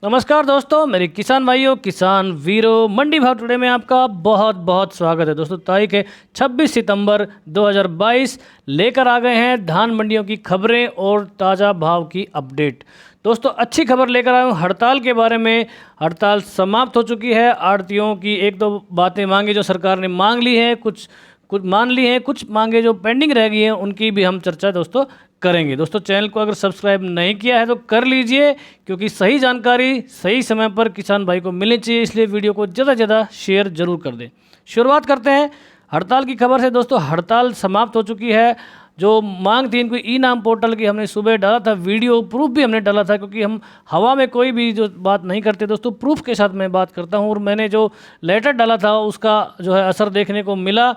नमस्कार दोस्तों, मेरे किसान भाइयों, किसान वीरों, मंडी भाव टुडे में आपका बहुत बहुत स्वागत है। दोस्तों तारीख है 26 सितंबर 2022। लेकर आ गए हैं धान मंडियों की खबरें और ताज़ा भाव की अपडेट। दोस्तों अच्छी खबर लेकर आया हूँ हड़ताल के बारे में। हड़ताल समाप्त हो चुकी है। आढ़तियों की एक दो बातें मांगी जो सरकार ने मांग ली है, कुछ मान ली हैं, कुछ मांगे जो पेंडिंग रह गई हैं उनकी भी हम चर्चा दोस्तों करेंगे। दोस्तों चैनल को अगर सब्सक्राइब नहीं किया है तो कर लीजिए, क्योंकि सही जानकारी सही समय पर किसान भाई को मिलनी चाहिए, इसलिए वीडियो को ज़्यादा से ज़्यादा शेयर जरूर कर दें। शुरुआत करते हैं हड़ताल की खबर से। दोस्तों हड़ताल समाप्त हो चुकी है। जो मांग थी इनको ई नाम पोर्टल की, हमने सुबह डाला था वीडियो, प्रूफ भी हमने डाला था, क्योंकि हम हवा में कोई भी जो बात नहीं करते दोस्तों, प्रूफ के साथ मैं बात करता हूँ। और मैंने जो लेटर डाला था उसका जो है असर देखने को मिला।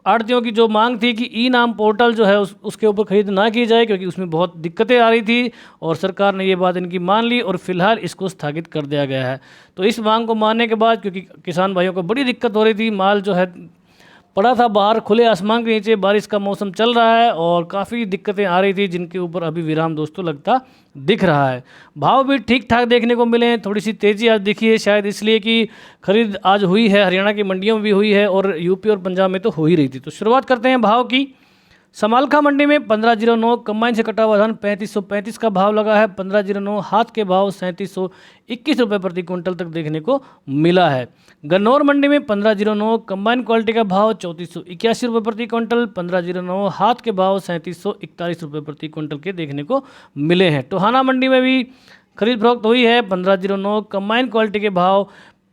आढ़तियों की जो मांग थी कि ई नाम पोर्टल जो है उसके ऊपर खरीद ना की जाए, क्योंकि उसमें बहुत दिक्कतें आ रही थी, और सरकार ने ये बात इनकी मान ली और फिलहाल इसको स्थगित कर दिया गया है। तो इस मांग को मानने के बाद, क्योंकि किसान भाइयों को बड़ी दिक्कत हो रही थी, माल जो है पड़ा था बाहर खुले आसमान के नीचे, बारिश का मौसम चल रहा है और काफ़ी दिक्कतें आ रही थी, जिनके ऊपर अभी विराम दोस्तों लगता दिख रहा है। भाव भी ठीक ठाक देखने को मिले हैं। थोड़ी सी तेज़ी आज दिखी है, शायद इसलिए कि खरीद आज हुई है, हरियाणा की मंडियों में भी हुई है और यूपी और पंजाब में तो हो ही रही थी। तो शुरुआत करते हैं भाव की। समालखा मंडी में 1509 कंबाइन से कटा हुआ धान 3535 का भाव लगा है। 1509 हाथ के भाव 3721 रुपये प्रति क्विंटल तक देखने को मिला है। गन्नौर मंडी में 1509 कंबाइन क्वालिटी का भाव 3481 रुपये प्रति क्विंटल, 1509 हाथ के भाव 3741 रुपये प्रति क्विंटल के देखने को मिले हैं। टोहाना मंडी में भी खरीद फरोख्त हुई है। 1509 कंबाइन क्वालिटी के भाव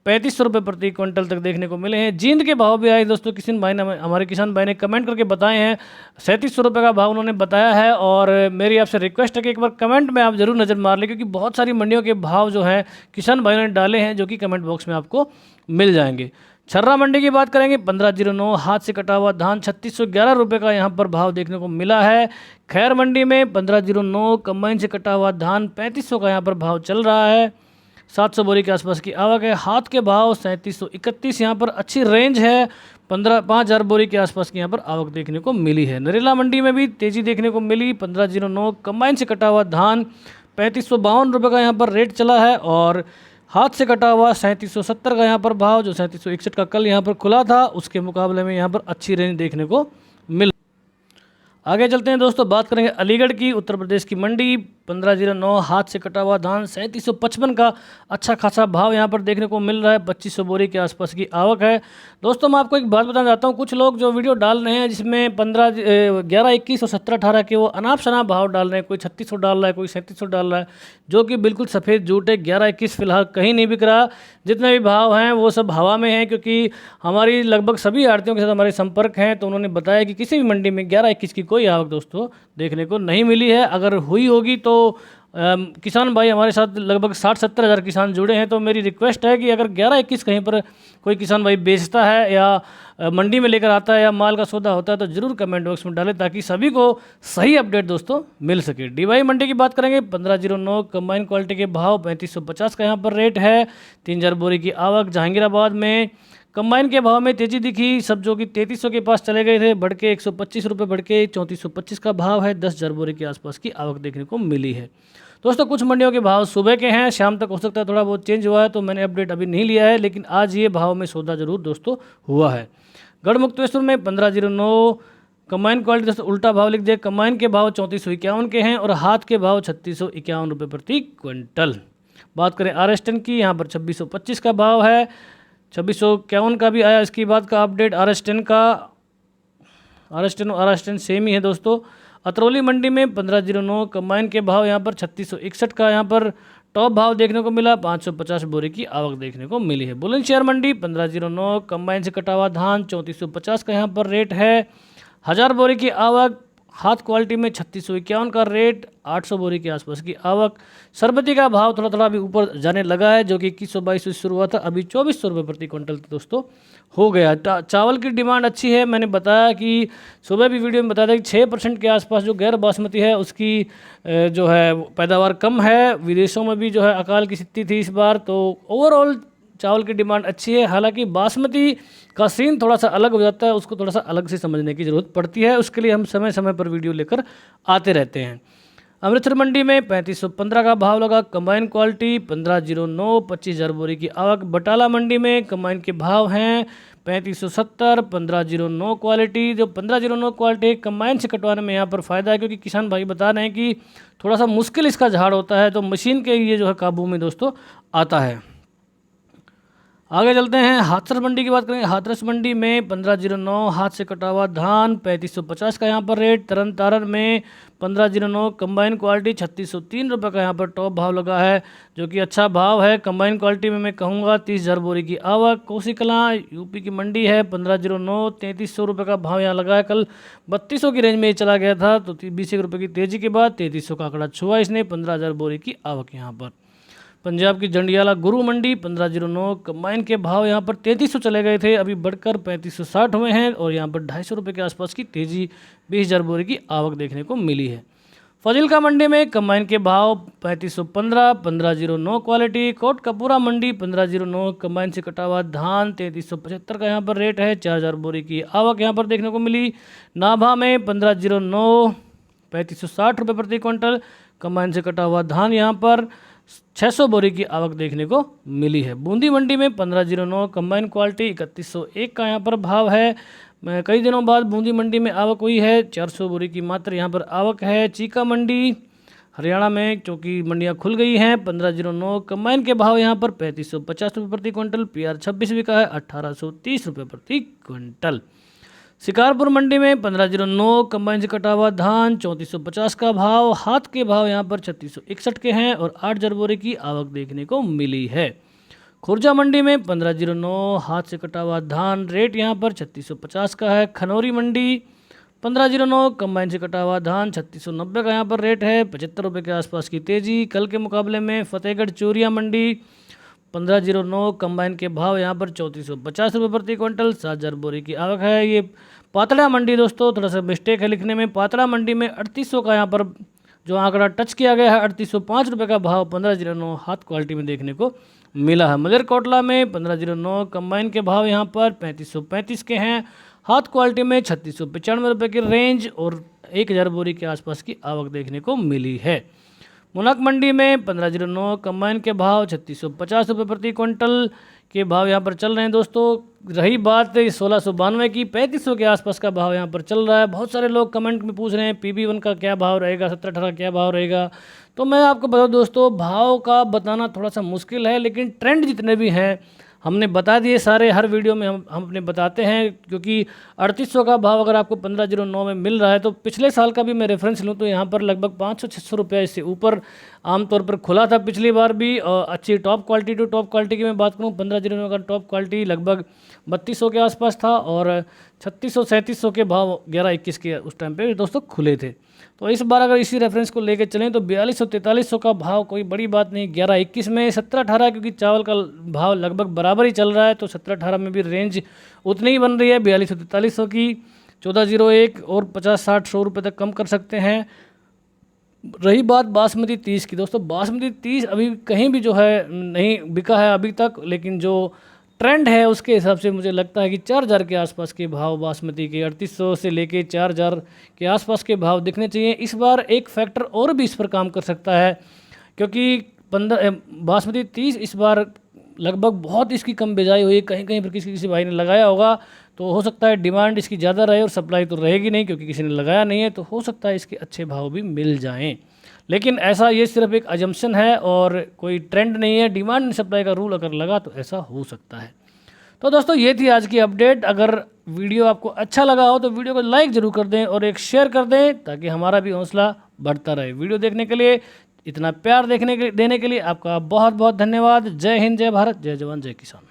3500 रुपये प्रति क्विंटल तक देखने को मिले हैं। जींद के भाव भी आए दोस्तों, किसान भाई ने, हमारे किसान भाई ने कमेंट करके बताए हैं। 3700 रुपये का भाव उन्होंने बताया है, और मेरी आपसे रिक्वेस्ट है कि एक बार कमेंट में आप जरूर नज़र मार लें, क्योंकि बहुत सारी मंडियों के भाव जो हैं किसान भाइयों ने डाले हैं, जो कि कमेंट बॉक्स में आपको मिल जाएंगे। छर्रा मंडी की बात करेंगे। 1509 हाथ से कटा हुआ धान 3611 रुपये का यहाँ पर भाव देखने को मिला है। खैर मंडी में 1509 कंबाइन से कटा हुआ धान 3500 का यहाँ पर भाव चल रहा है। 700 बोरी के आसपास की आवक है। हाथ के भाव 3731 यहाँ पर अच्छी रेंज है। 5000 बोरी के आसपास की यहाँ पर आवक देखने को मिली है। नरेला मंडी में भी तेज़ी देखने को मिली। 1509 कंबाइन से कटा हुआ धान 3552 रुपये का यहाँ पर रेट चला है, और हाथ से कटा हुआ 3770 का यहाँ पर भाव, जो 3761 का कल यहाँ पर खुला था, उसके मुकाबले में यहाँ पर अच्छी रेंज देखने को मिल। आगे चलते हैं दोस्तों, बात करेंगे अलीगढ़ की। उत्तर प्रदेश की मंडी 1509 हाथ से कटा हुआ धान 3755 का अच्छा खासा भाव यहाँ पर देखने को मिल रहा है। 2500 बोरी के आसपास की आवक है। दोस्तों मैं आपको एक बात बताना चाहता हूँ, कुछ लोग जो वीडियो डाल रहे हैं जिसमें 11 21 और 17 18 के वो अनाप शनाप भाव डाल रहे हैं, कोई 3600 डाल रहा है, कोई 3700 डाल रहा है, जो कि बिल्कुल सफ़ेद झूठ है। 11 21 फिलहाल कहीं नहीं बिक रहा। जितने भी भाव हैं वो सब हवा में हैं, क्योंकि हमारी लगभग सभी आढ़तियों के साथ हमारे संपर्क हैं, तो उन्होंने बताया कि किसी भी मंडी में 11 21 की कोई आवक दोस्तों देखने को नहीं मिली है। अगर हुई होगी तो किसान भाई हमारे साथ लगभग 60-70 हज़ार किसान जुड़े हैं, तो मेरी रिक्वेस्ट है कि अगर 11-21 कहीं पर कोई किसान भाई बेचता है या मंडी में लेकर आता है या माल का सौदा होता है, तो ज़रूर कमेंट बॉक्स में डालें, ताकि सभी को सही अपडेट दोस्तों मिल सके। डीवाई मंडी की बात करेंगे। 1509 कंबाइन क्वालिटी के भाव 3550 का यहाँ पर रेट है। 3000 बोरी की आवक। जहांगीराबाद में कंबाइन के भाव में तेज़ी दिखी। सब जो कि 3300 के पास चले गए थे, बढ़ के 125 रुपये बढ़ के 3425 का भाव है। 10,000 बोरी के आसपास की आवक देखने को मिली है। दोस्तों कुछ मंडियों के भाव सुबह के हैं, शाम तक हो सकता है थोड़ा बहुत चेंज हुआ है, तो मैंने अपडेट अभी नहीं लिया है, लेकिन आज ये भाव में सौदा जरूर दोस्तों हुआ है। गढ़मुक्तेश्वर में 1509 कंबाइन क्वालिटी, दोस्तों उल्टा भाव लिख दिया। कंबाइन के भाव 3451 के हैं और हाथ के भाव 3651 रुपये प्रति क्विंटल। बात करें RS10 की, यहाँ पर 2625 का भाव है। 2651 का भी आया इसकी बात का अपडेट। RS10 का RS10 सेम ही है दोस्तों। अतरौली मंडी में 1509 कंबाइन के भाव यहाँ पर 3661 का यहाँ पर टॉप भाव देखने को मिला। 550 बोरी की आवक देखने को मिली है। बुलंदशहर मंडी 1509 कंबाइन से कटा हुआ धान 3450 का यहाँ पर रेट है। 1000 बोरी की आवक। हाथ क्वालिटी में 3651 का रेट। 800 बोरी के आसपास की आवक। सरबती का भाव थोड़ा थोड़ा अभी ऊपर जाने लगा है, जो कि 2122 से शुरू हुआ था, अभी 2400 रुपये प्रति क्विंटल दोस्तों हो गया। चावल की डिमांड अच्छी है। मैंने बताया कि सुबह भी वीडियो में बताया था कि 6% के आसपास जो गैर बासमती है उसकी जो है पैदावार कम है। विदेशों में भी जो है अकाल की स्थिति थी इस बार, तो ओवरऑल चावल की डिमांड अच्छी है। हालांकि बासमती का सीन थोड़ा सा अलग हो जाता है, उसको थोड़ा सा अलग से समझने की ज़रूरत पड़ती है। उसके लिए हम समय समय पर वीडियो लेकर आते रहते हैं। अमृतसर मंडी में 3515 का भाव लगा। कंबाइन क्वालिटी 1509, 25,000 बोरी की आवक। बटाला मंडी में कंबाइन के भाव हैं 3570, 1509 क्वालिटी। जो 1509 क्वालिटी कंबाइन से कटवाने में यहाँ पर फ़ायदा है, क्योंकि किसान भाई बता रहे हैं कि थोड़ा सा मुश्किल इसका झाड़ होता है, तो मशीन के ये जो है काबू में दोस्तों आता है। आगे चलते हैं, हाथरस मंडी की बात करेंगे। हाथरस मंडी में 1509 हाथ से कटा हुआ धान 3550 का यहाँ पर रेट। तरन तारण में 1509 कंबाइन क्वालिटी 3603 रुपये का यहाँ पर टॉप भाव लगा है, जो कि अच्छा भाव है। कंबाइन क्वालिटी में मैं कहूँगा 30,000 बोरी की आवक। कोसी कलां यूपी की मंडी है, 1509 3300 रुपये का भाव यहाँ लगा है। कल 3200 की रेंज में ये चला गया था, तो 20 रुपये की तेज़ी के बाद 3300 का आंकड़ा छुआ इसने। 15,000 बोरी की आवक यहाँ पर। पंजाब की जंडियाला गुरु मंडी 1509 कंबाइन के भाव यहाँ पर 3300 चले गए थे, अभी बढ़कर 3560 हुए हैं और यहाँ पर 250 रुपये के आसपास की तेज़ी 20,000 बोरी की आवक देखने को मिली है। फाजिल्का मंडी में कंबाइन के भाव 3515, 1509 क्वालिटी। कोटकपूरा मंडी 1509 कंबाइन से कटा हुआ धान 3375 का यहाँ पर रेट है। 4,000 बोरी की आवक यहाँ पर देखने को मिली। नाभा में 1509 3560 रुपये प्रति क्विंटल कंबाइन से कटा हुआ धान यहाँ पर 600 बोरी की आवक देखने को मिली है। बूंदी मंडी में 1509 कंबाइन क्वालिटी 3101 का यहाँ पर भाव है। कई दिनों बाद बूंदी मंडी में आवक हुई है, 400 बोरी की मात्र यहाँ पर आवक है। चीका मंडी हरियाणा में, चूँकि मंडियाँ खुल गई हैं, 1509 कंबाइन के भाव यहाँ पर 3550 रुपये प्रति क्विंटल। PR 26 बिका है 1830 रुपये प्रति क्विंटल। शिकारपुर मंडी में 1509 कंबाइन से कटा हुआ धान 3450 का भाव। हाथ के भाव यहाँ पर 3661 के हैं और 8,000 बोरी की आवक देखने को मिली है। खुर्जा मंडी में 1509 हाथ से कटा हुआ धान रेट यहाँ पर 3650 का है। खनौरी मंडी 1509 कंबाइन से कटा हुआ धान 3690 का यहाँ पर रेट है, 75 रुपये के आसपास की तेज़ी कल के मुकाबले में। फतेहगढ़ चूरिया मंडी 1509 कंबाइन के भाव यहाँ पर 3450 रुपये प्रति क्विंटल, 7,000 बोरी की आवक है। ये पातड़ा मंडी दोस्तों, थोड़ा सा मिस्टेक है लिखने में। पातड़ा मंडी में 3800 का यहाँ पर जो आंकड़ा टच किया गया है, 3805 रुपये का भाव 1509 हाथ क्वालिटी में देखने को मिला है। मलेरकोटला में 1509 कंबाइन के भाव यहाँ पर 3535 के हैं। हाथ क्वालिटी में 3695 रुपये की रेंज और 1,000 बोरी के आसपास की आवक देखने को मिली है। मुनक मंडी में 1509 कंबाइन के भाव 3650 रुपये प्रति क्विंटल के भाव यहाँ पर चल रहे हैं दोस्तों। रही बात 1692 की, 3500 के आसपास का भाव यहाँ पर चल रहा है। बहुत सारे लोग कमेंट में पूछ रहे हैं PB1 का क्या भाव रहेगा, 17-18 क्या भाव रहेगा। तो मैं आपको बताऊँ दोस्तों, भाव का बताना थोड़ा सा मुश्किल है, लेकिन ट्रेंड जितने भी हैं हमने बता दिए सारे, हर वीडियो में हम अपने बताते हैं। क्योंकि 3800 का भाव अगर आपको 1509 में मिल रहा है, तो पिछले साल का भी मैं रेफरेंस लूँ तो यहाँ पर लगभग 500-600 रुपये इससे ऊपर आमतौर पर खुला था पिछली बार भी। और अच्छी top quality to top quality की मैं बात करूँ, 1509 का टॉप क्वालिटी लगभग 3200 के आसपास था और 3600-3700 के भाव 11-21 के उस टाइम पे दोस्तों खुले थे। तो इस बार अगर इसी रेफरेंस को लेकर चलें तो 4200-4300 का भाव कोई बड़ी बात नहीं। 11-21 में 17-18, क्योंकि चावल का भाव लगभग बराबर ही चल रहा है, तो 17-18 में भी रेंज उतनी ही बन रही है। 4200-4300 की 1401 और 50-60-100 रुपये तक कम कर सकते हैं। रही बात बासमती 30 की दोस्तों, बासमती 30 अभी कहीं भी जो है नहीं बिका है अभी तक, लेकिन जो ट्रेंड है उसके हिसाब से मुझे लगता है कि 4,000 के आसपास के भाव बासमती के 3800 से लेके 4,000 के आसपास के भाव दिखने चाहिए। इस बार एक फैक्टर और भी इस पर काम कर सकता है, क्योंकि बासमती 30 इस बार लगभग बहुत इसकी कम बिजाई हुई, कहीं कहीं पर किसी भाई ने लगाया होगा, तो हो सकता है डिमांड इसकी ज़्यादा रहे और सप्लाई तो रहेगी नहीं, क्योंकि किसी ने लगाया नहीं है, तो हो सकता है इसके अच्छे भाव भी मिल जाएं। लेकिन ऐसा ये सिर्फ एक अजम्पशन है और कोई ट्रेंड नहीं है। डिमांड एंड सप्लाई का रूल अगर लगा तो ऐसा हो सकता है। तो दोस्तों ये थी आज की अपडेट। अगर वीडियो आपको अच्छा लगा हो तो वीडियो को लाइक ज़रूर कर दें और एक शेयर कर दें, ताकि हमारा भी हौसला बढ़ता रहे। वीडियो देखने के लिए, इतना प्यार देने के लिए आपका बहुत बहुत धन्यवाद। जय हिंद, जय भारत, जय जवान, जय किसान।